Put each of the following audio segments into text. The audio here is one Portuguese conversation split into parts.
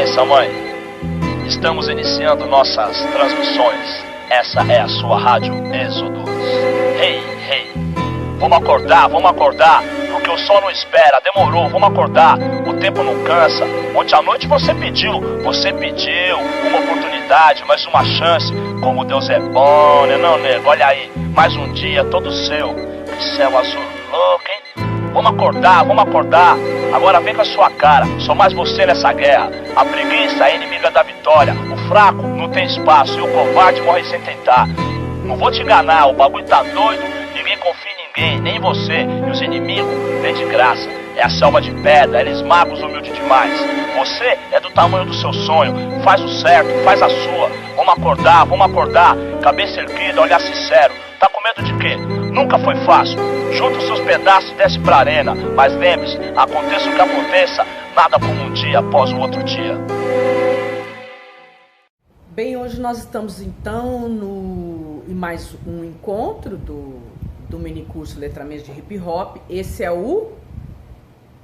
licença, mãe. Estamos iniciando nossas transmissões. Essa é a sua rádio Êxodos. Hey, hey. Vamos acordar, porque o sol não espera. Demorou, vamos acordar. O tempo não cansa. Ontem à noite você pediu uma oportunidade, mais uma chance. Como Deus é bom, né não, nego? Olha aí, mais um dia todo seu. Que céu azul louco, hein? Vamos acordar. Agora vem com a sua cara. Só mais você nessa guerra. A preguiça é inimiga da vitória. O fraco não tem espaço e o covarde morre sem tentar. Não vou te enganar, o bagulho tá doido. Ninguém confia em ninguém, nem em você. E os inimigos vêm de graça. É a selva de pedra, eles magos humildes demais. Você é do tamanho do seu sonho. Faz o certo, faz a sua. Vamos acordar. Cabeça erguida, olhar sincero. Tá com medo de quê? Nunca foi fácil. Junta os seus pedaços e desce pra arena. Mas lembre-se, aconteça o que aconteça, nada como um dia após o outro dia. Bem, hoje nós estamos então em mais um encontro do mini curso Letramento de Hip Hop. Esse é o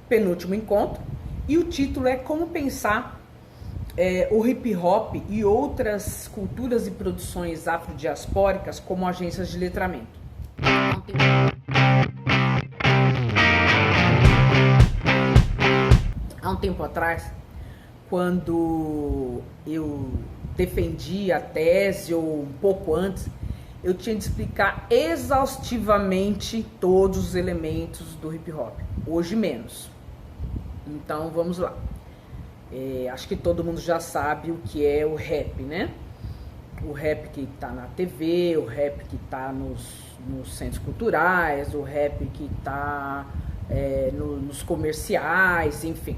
penúltimo encontro e o título é Como Pensar o Hip Hop e outras culturas e produções afrodiaspóricas como agências de letramento. Há um tempo atrás, quando eu defendi a tese, ou um pouco antes, eu tinha de explicar exaustivamente todos os elementos do hip hop. Hoje menos. Então vamos lá. Acho que todo mundo já sabe o que é o rap, né? O rap que tá na TV, o rap que tá nos centros culturais, o rap que tá nos comerciais, enfim.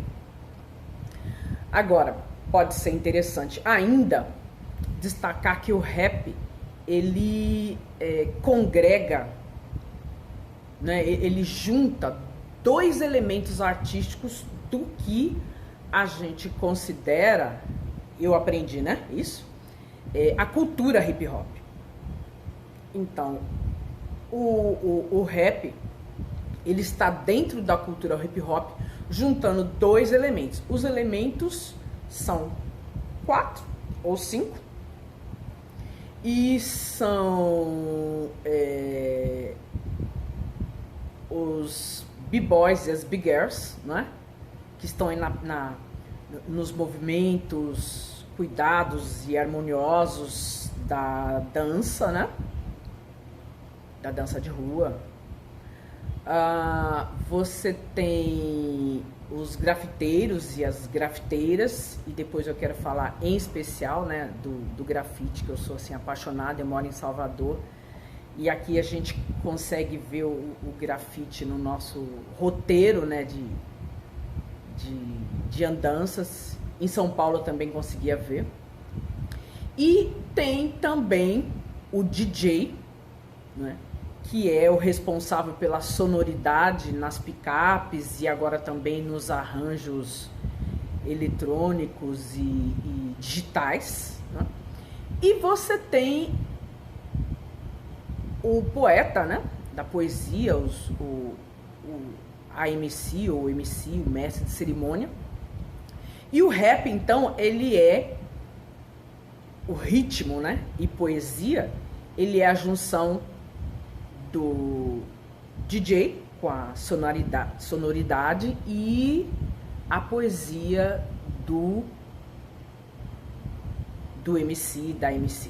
Agora, pode ser interessante ainda destacar que o rap, ele congrega, né? Ele junta dois elementos artísticos do que a gente considera, eu aprendi, né? Isso, a cultura hip hop. Então, o rap, ele está dentro da cultura hip hop, juntando dois elementos. Os elementos são 4 ou 5 e são os b-boys e as b-girls, né? Que estão aí nos movimentos cuidados e harmoniosos da dança, né? Da dança de rua. Você tem os grafiteiros e as grafiteiras, e depois eu quero falar em especial, né, do grafite, que eu sou assim apaixonada, eu moro em Salvador, e aqui a gente consegue ver o grafite no nosso roteiro, né, de andanças. Em São Paulo eu também conseguia ver. E tem também o DJ, né, que é o responsável pela sonoridade nas picapes e agora também nos arranjos eletrônicos e digitais, né? E você tem o poeta, né, da poesia, a MC ou MC, o mestre de cerimônia. E o rap, então, ele é o ritmo, né, e poesia, ele é a junção do DJ com a sonoridade e a poesia do MC, da MC.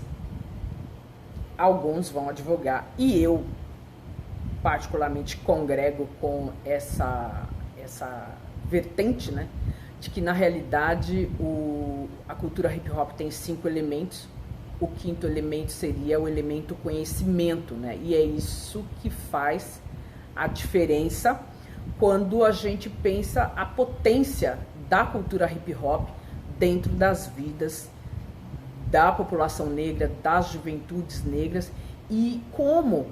Alguns vão advogar, e eu particularmente congrego com essa vertente, né, de que na realidade a cultura hip hop tem 5 elementos. O 5º elemento seria o elemento conhecimento, né? E é isso que faz a diferença quando a gente pensa a potência da cultura hip hop dentro das vidas da população negra, das juventudes negras, e como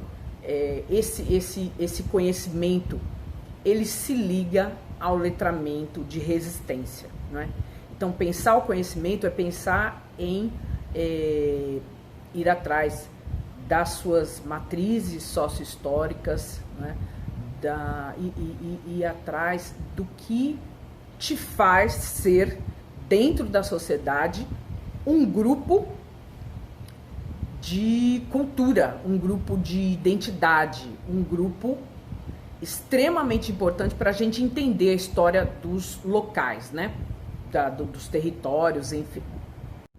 esse conhecimento ele se liga ao letramento de resistência, não é? Então, pensar o conhecimento é pensar em ir atrás das suas matrizes sócio-históricas, né? E ir atrás do que te faz ser dentro da sociedade um grupo de cultura, um grupo de identidade, um grupo extremamente importante para a gente entender a história dos locais, né? Dos territórios, enfim.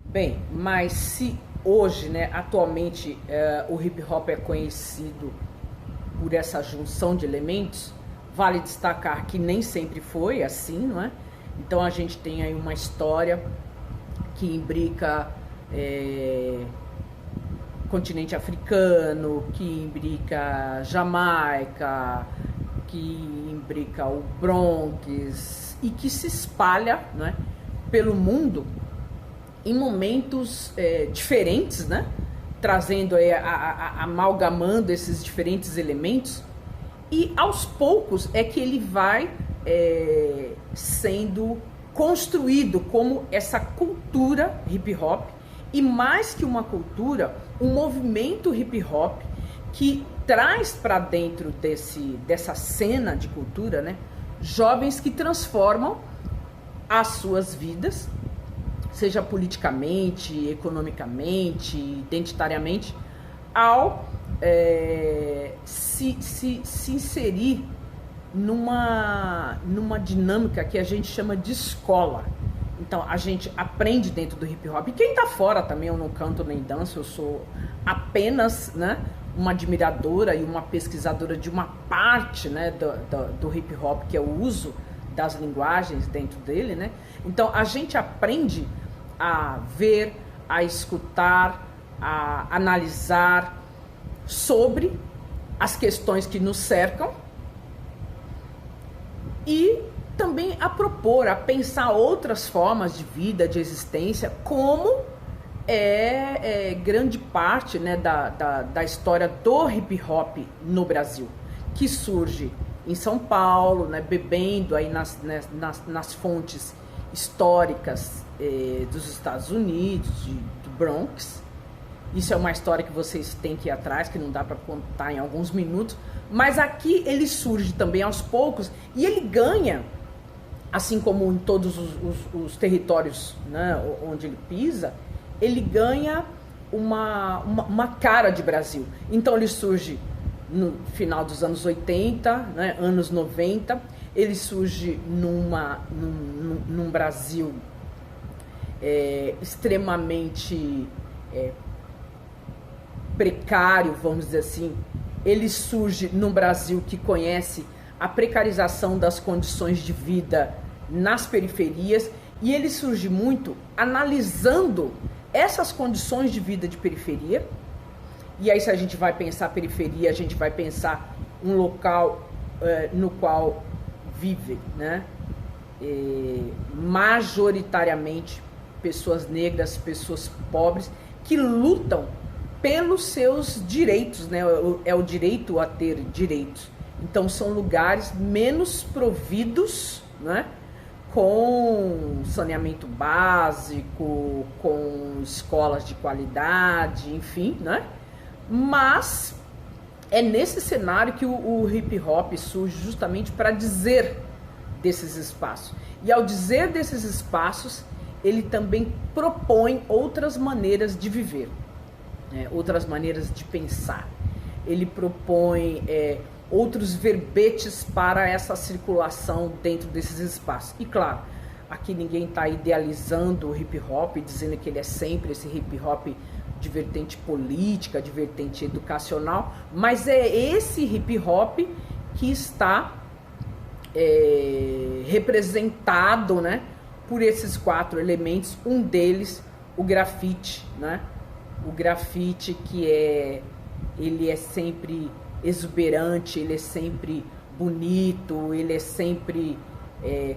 Bem, mas se hoje, né, atualmente, o hip hop é conhecido por essa junção de elementos, vale destacar que nem sempre foi assim, não é? Então a gente tem aí uma história que imbrica continente africano, que imbrica Jamaica, que imbrica o Bronx e que se espalha, né, pelo mundo em momentos diferentes, né, trazendo amalgamando esses diferentes elementos, e aos poucos é que ele vai sendo construído como essa cultura hip hop, e mais que uma cultura, um movimento hip hop que traz para dentro dessa cena de cultura, né, jovens que transformam as suas vidas, seja politicamente, economicamente, identitariamente, ao se inserir numa dinâmica que a gente chama de escola. Então a gente aprende dentro do hip hop, e quem tá fora também, eu não canto nem danço, eu sou apenas, né, uma admiradora e uma pesquisadora de uma parte, né, do hip hop, que é o uso das linguagens dentro dele, né? Então a gente aprende a ver, a escutar, a analisar sobre as questões que nos cercam, e também a propor, a pensar outras formas de vida, de existência, como grande parte, né, da história do hip hop no Brasil, que surge em São Paulo, né, bebendo aí nas fontes históricas dos Estados Unidos, do Bronx. Isso é uma história que vocês têm que ir atrás, que não dá para contar em alguns minutos, mas aqui ele surge também aos poucos, e ele ganha, assim como em todos os territórios, né, onde ele pisa, ele ganha uma cara de Brasil. Então ele surge no final dos anos 80, né, anos 90, ele surge num Brasil extremamente precário, vamos dizer assim. Ele surge num Brasil que conhece a precarização das condições de vida nas periferias, e ele surge muito analisando essas condições de vida de periferia. E aí, se a gente vai pensar periferia, a gente vai pensar um local no qual vivem, né, majoritariamente pessoas negras, pessoas pobres, que lutam pelos seus direitos, né? É o direito a ter direitos. Então são lugares menos providos, né, com saneamento básico, com escolas de qualidade, enfim, né? Mas é nesse cenário que o hip hop surge, justamente para dizer desses espaços. E ao dizer desses espaços, ele também propõe outras maneiras de viver, outras maneiras de pensar. Ele propõe outros verbetes para essa circulação dentro desses espaços. E claro, aqui ninguém está idealizando o hip hop, dizendo que ele é sempre esse hip hop de vertente política, de vertente educacional, mas é esse hip hop que está representado, né, por esses 4 elementos. Um deles, o grafite, né? O grafite ele é sempre exuberante, ele é sempre bonito, ele é sempre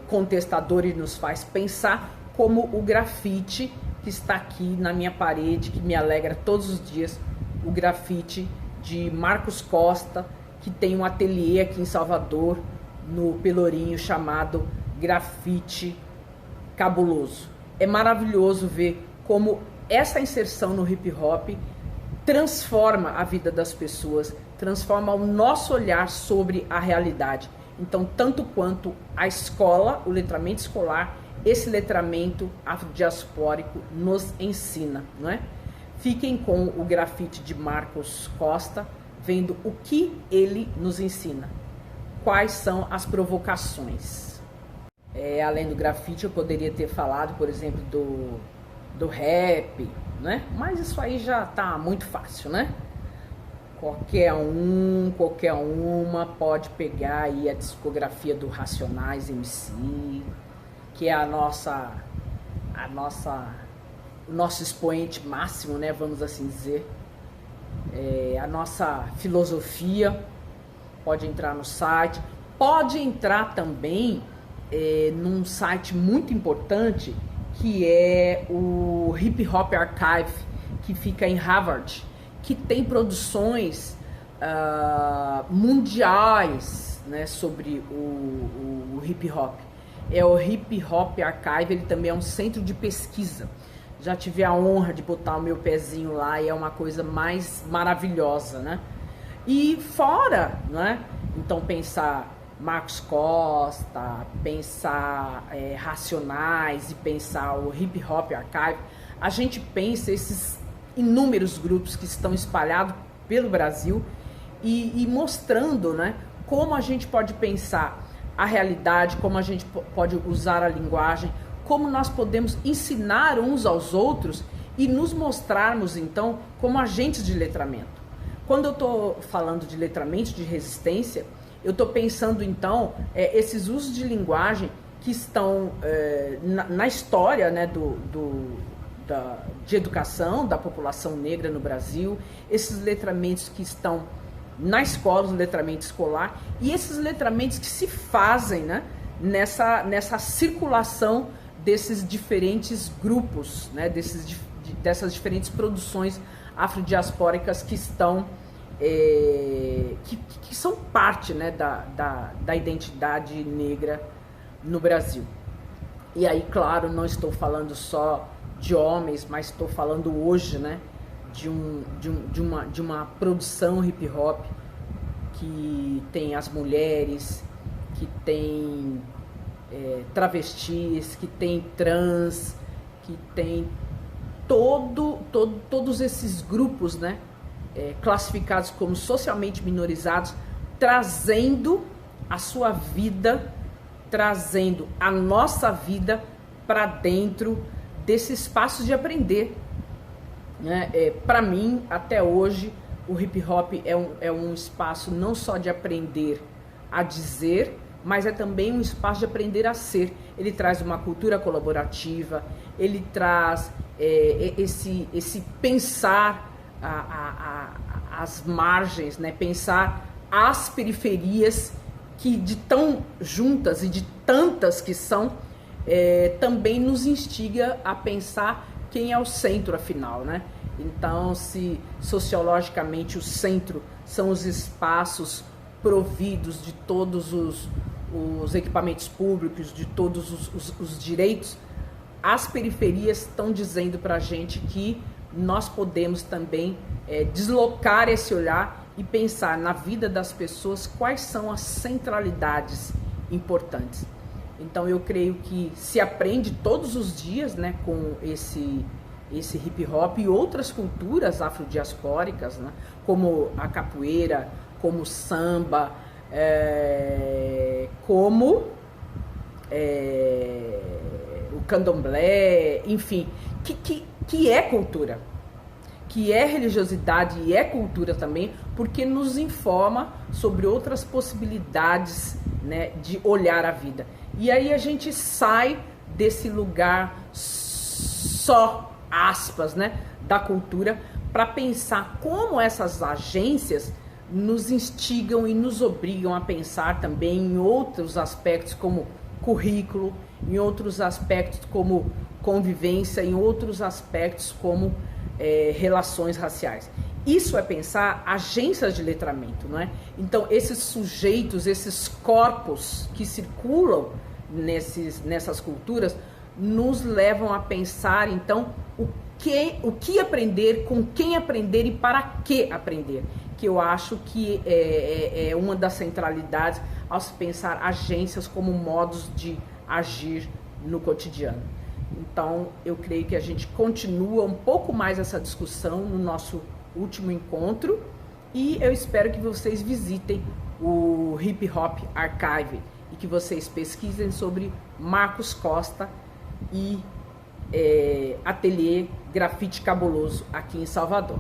contestador, e nos faz pensar, como o grafite que está aqui na minha parede, que me alegra todos os dias, o grafite de Marcos Costa, que tem um ateliê aqui em Salvador, no Pelourinho, chamado Grafite Cabuloso. É maravilhoso ver como essa inserção no hip hop transforma a vida das pessoas, transforma o nosso olhar sobre a realidade. Então, tanto quanto a escola, o letramento escolar, esse letramento afrodiaspórico nos ensina, não é? Fiquem com o grafite de Marcos Costa, vendo o que ele nos ensina. Quais são as provocações. Além do grafite, eu poderia ter falado, por exemplo, do rap, né? Mas isso aí já tá muito fácil, né? Qualquer uma pode pegar aí a discografia do Racionais MC, que é o nosso expoente máximo, né? Vamos assim dizer. A nossa filosofia. Pode entrar no site, pode entrar também num site muito importante, que é o Hip Hop Archive, que fica em Harvard, que tem produções mundiais, né, sobre o hip hop. É o Hip Hop Archive, ele também é um centro de pesquisa. Já tive a honra de botar o meu pezinho lá e é uma coisa mais maravilhosa, né? E fora, né? Então pensar Marcos Costa, pensar Racionais e pensar o Hip Hop Archive, a gente pensa esses inúmeros grupos que estão espalhados pelo Brasil e mostrando, né, como a gente pode pensar a realidade, como a gente pode usar a linguagem, como nós podemos ensinar uns aos outros e nos mostrarmos, então, como agentes de letramento. Quando eu estou falando de letramento, de resistência, eu estou pensando, então, esses usos de linguagem que estão na história, né, de educação da população negra no Brasil, esses letramentos que estão na escola, o letramento escolar, e esses letramentos que se fazem, né, nessa circulação desses diferentes grupos, né, dessas diferentes produções afrodiaspóricas que estão que são parte, né, da identidade negra no Brasil. E aí, claro, não estou falando só de homens, mas estou falando hoje, né, de uma produção hip hop que tem as mulheres, que tem travestis, que tem trans, que tem todos esses grupos, né, classificados como socialmente minorizados, trazendo a sua vida, trazendo a nossa vida para dentro desse espaço de aprender, né? Para mim, até hoje, o hip hop é um espaço não só de aprender a dizer, mas é também um espaço de aprender a ser. Ele traz uma cultura colaborativa, ele traz esse pensar as margens, né? Pensar as periferias que de tão juntas e de tantas que são, também nos instiga a pensar quem é o centro, afinal, né? Então, se sociologicamente o centro são os espaços providos de todos os equipamentos públicos, de todos os direitos, as periferias estão dizendo para a gente que nós podemos também deslocar esse olhar e pensar na vida das pessoas quais são as centralidades importantes. Então eu creio que se aprende todos os dias, né, com esse hip hop e outras culturas afrodiaspóricas, né, como a capoeira, como o samba, como o candomblé, enfim, que é cultura, que é religiosidade e é cultura também, porque nos informa sobre outras possibilidades, né, de olhar a vida. E aí a gente sai desse lugar só, aspas, né, da cultura, para pensar como essas agências nos instigam e nos obrigam a pensar também em outros aspectos como currículo, em outros aspectos como convivência, em outros aspectos como relações raciais. Isso é pensar agências de letramento, não é? Então, esses sujeitos, esses corpos que circulam nessas culturas, nos levam a pensar, então, o que aprender, com quem aprender e para que aprender. Que eu acho que é uma das centralidades ao se pensar agências como modos de agir no cotidiano. Então, eu creio que a gente continua um pouco mais essa discussão no nosso último encontro e eu espero que vocês visitem o Hip Hop Archive e que vocês pesquisem sobre Marcos Costa e Ateliê Grafite Cabuloso aqui em Salvador.